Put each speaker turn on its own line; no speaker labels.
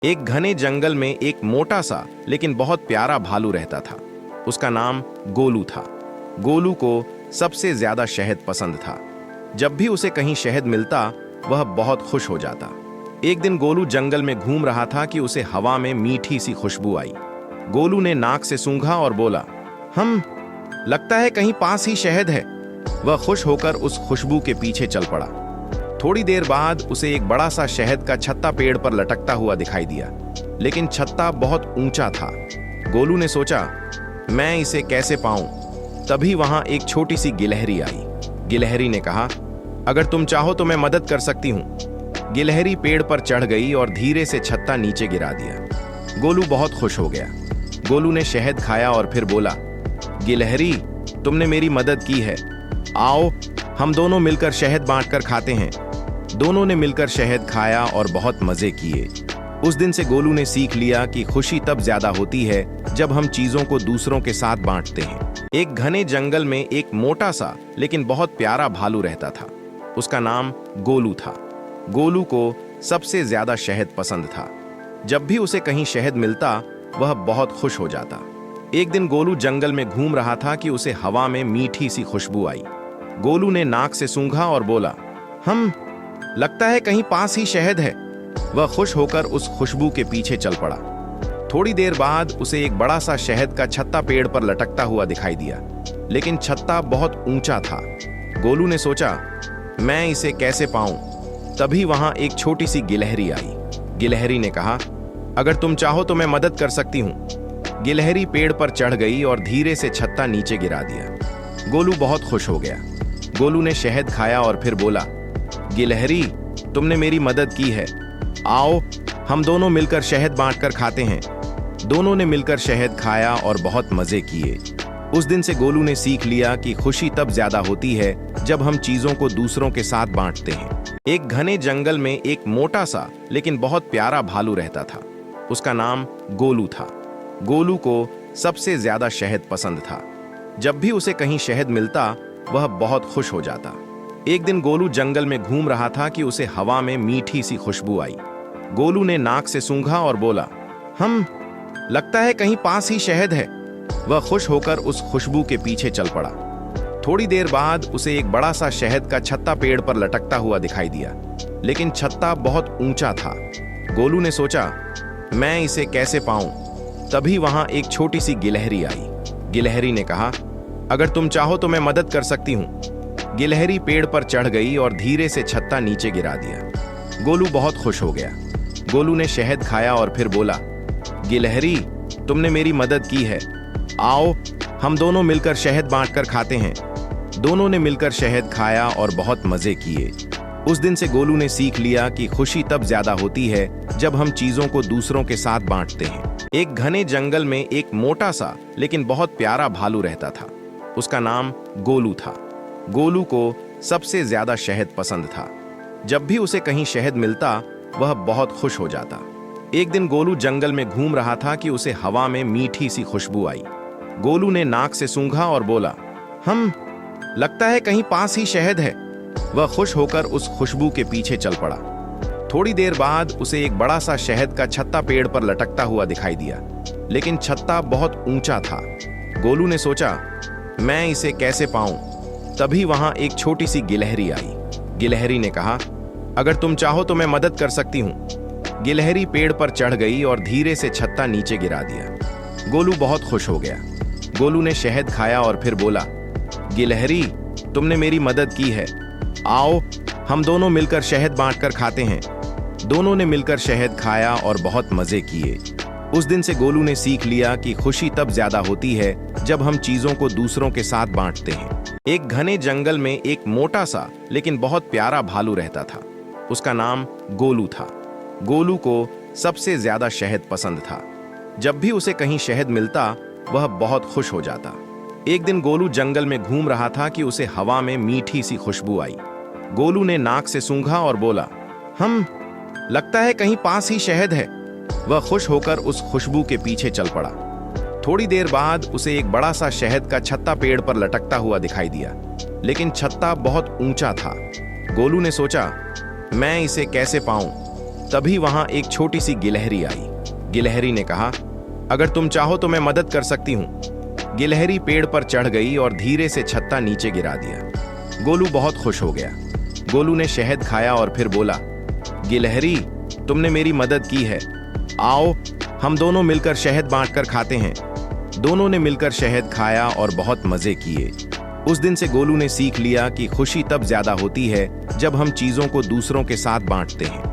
एक घने जंगल में एक मोटा सा लेकिन बहुत प्यारा भालू रहता था। उसका नाम गोलू था। गोलू को सबसे ज्यादा शहद पसंद था। जब भी उसे कहीं शहद मिलता वह बहुत खुश हो जाता। एक दिन गोलू जंगल में घूम रहा था कि उसे हवा में मीठी सी खुशबू आई। गोलू ने नाक से सूंघा और बोला, लगता है कहीं पास ही शहद है। वह खुश होकर उस खुशबू के पीछे चल पड़ा। थोड़ी देर बाद उसे एक बड़ा सा शहद का छत्ता पेड़ पर लटकता हुआ दिखाई दिया, लेकिन छत्ता बहुत ऊंचा था। गोलू ने सोचा, मैं इसे कैसे पाऊं? तभी वहां एक छोटी सी गिलहरी आई। गिलहरी ने कहा, अगर तुम चाहो तो मैं मदद कर सकती हूं। गिलहरी पेड़ पर चढ़ गई और धीरे से छत्ता नीचे गिरा दिया। गोलू बहुत खुश हो गया। गोलू ने शहद खाया और फिर बोला, गिलहरी, तुमने मेरी मदद की है। आओ हम दोनों मिलकर शहद बांटकर खाते हैं। दोनों ने मिलकर शहद खाया और बहुत मजे किए। उस दिन से गोलू ने सीख लिया कि खुशी तब ज्यादा होती है जब हम चीजों को दूसरों के साथ बांटते हैं। एक घने जंगल में एक मोटा सा लेकिन बहुत प्यारा भालू रहता था। उसका नाम गोलू था। गोलू को सबसे ज्यादा शहद पसंद था। जब भी उसे कहीं शहद मिलता वह बहुत खुश हो जाता। एक दिन गोलू जंगल में घूम रहा था कि उसे हवा में मीठी सी खुशबू आई। गोलू ने नाक से सूंघा और बोला, लगता है कहीं पास ही शहद है। वह खुश होकर उस खुशबू के पीछे चल पड़ा। थोड़ी देर बाद उसे एक बड़ा सा शहद का छत्ता पेड़ पर लटकता हुआ दिखाई दिया, लेकिन छत्ता बहुत ऊंचा था। गोलू ने सोचा, मैं इसे कैसे पाऊं? तभी वहां एक छोटी सी गिलहरी आई। गिलहरी ने कहा, अगर तुम चाहो तो मैं मदद कर सकती हूं। गिलहरी पेड़ पर चढ़ गई और धीरे से छत्ता नीचे गिरा दिया। गोलू बहुत खुश हो गया। गोलू ने शहद खाया और फिर बोला, गिलहरी, तुमने मेरी मदद की है। आओ हम दोनों मिलकर शहद बांटकर खाते हैं। दोनों ने मिलकर शहद खाया और बहुत मजे किए। उस दिन से गोलू ने सीख लिया कि खुशी तब ज्यादा होती है जब हम चीजों को दूसरों के साथ बांटते हैं। एक घने जंगल में एक मोटा सा लेकिन बहुत प्यारा भालू रहता था। उसका नाम गोलू था। गोलू को सबसे ज्यादा शहद पसंद था। जब भी उसे कहीं शहद मिलता वह बहुत खुश हो जाता। एक दिन गोलू जंगल में घूम रहा था कि उसे हवा में मीठी सी खुशबू आई। गोलू ने नाक से सूंघा और बोला, लगता है कहीं पास ही शहद है। वह खुश होकर उस खुशबू के पीछे चल पड़ा। थोड़ी देर बाद उसे एक बड़ा सा शहद का छत्ता पेड़ पर लटकता हुआ दिखाई दिया, लेकिन छत्ता बहुत ऊंचा था। गोलू ने सोचा, मैं इसे कैसे पाऊं? तभी वहां एक छोटी सी गिलहरी आई। गिलहरी ने कहा, अगर तुम चाहो तो मैं मदद कर सकती हूं। गिलहरी पेड़ पर चढ़ गई और धीरे से छत्ता नीचे गिरा दिया। गोलू बहुत खुश हो गया। गोलू ने शहद खाया और फिर बोला, गिलहरी, तुमने मेरी मदद की है। आओ हम दोनों मिलकर शहद बांटकर खाते हैं। दोनों ने मिलकर शहद खाया और बहुत मजे किए। उस दिन से गोलू ने सीख लिया कि खुशी तब ज्यादा होती है जब हम चीजों को दूसरों के साथ बांटते हैं। एक घने जंगल में एक मोटा सा लेकिन बहुत प्यारा भालू रहता था। उसका नाम गोलू था। गोलू को सबसे ज्यादा शहद पसंद था। जब भी उसे कहीं शहद मिलता वह बहुत खुश हो जाता। एक दिन गोलू जंगल में घूम रहा था कि उसे हवा में मीठी सी खुशबू आई। गोलू ने नाक से सूंघा और बोला, लगता है कहीं पास ही शहद है। वह खुश होकर उस खुशबू के पीछे चल पड़ा। थोड़ी देर बाद उसे एक बड़ा सा शहद का छत्ता पेड़ पर लटकता हुआ दिखाई दिया, लेकिन छत्ता बहुत ऊंचा था। गोलू ने सोचा, मैं इसे कैसे पाऊं? तभी वहां एक छोटी सी गिलहरी आई। गिलहरी ने कहा, अगर तुम चाहो तो मैं मदद कर सकती हूं। गिलहरी पेड़ पर चढ़ गई और धीरे से छत्ता नीचे गिरा दिया। गोलू बहुत खुश हो गया। गोलू ने शहद खाया और फिर बोला, गिलहरी, तुमने मेरी मदद की है। आओ हम दोनों मिलकर शहद बांटकर खाते हैं। दोनों ने मिलकर शहद खाया और बहुत मजे किए। उस दिन से गोलू ने सीख लिया कि खुशी तब ज्यादा होती है जब हम चीजों को दूसरों के साथ बांटते हैं। एक घने जंगल में एक मोटा सा लेकिन बहुत प्यारा भालू रहता था। उसका नाम गोलू था। गोलू को सबसे ज्यादा शहद पसंद था। जब भी उसे कहीं शहद मिलता वह बहुत खुश हो जाता। एक दिन गोलू जंगल में घूम रहा था कि उसे हवा में मीठी सी खुशबू आई। गोलू ने नाक से सूंघा और बोला, लगता है कहीं पास ही शहद है। वह खुश होकर उस खुशबू के पीछे चल पड़ा। थोड़ी देर बाद उसे एक बड़ा सा शहद का छत्ता पेड़ पर लटकता हुआ दिखाई दिया, लेकिन छत्ता बहुत ऊंचा था। गोलू ने सोचा, मैं इसे कैसे पाऊं? तभी वहां एक छोटी सी गिलहरी आई। गिलहरी ने कहा, अगर तुम चाहो तो मैं मदद कर सकती हूँ। गिलहरी पेड़ पर चढ़ गई और धीरे से छत्ता नीचे गिरा दिया। गोलू बहुत खुश हो गया। गोलू ने शहद खाया और फिर बोला, गिलहरी, तुमने मेरी मदद की है। आओ हम दोनों मिलकर शहद बांटकर खाते हैं। दोनों ने मिलकर शहद खाया और बहुत मजे किए। उस दिन से गोलू ने सीख लिया कि खुशी तब ज्यादा होती है जब हम चीजों को दूसरों के साथ बांटते हैं।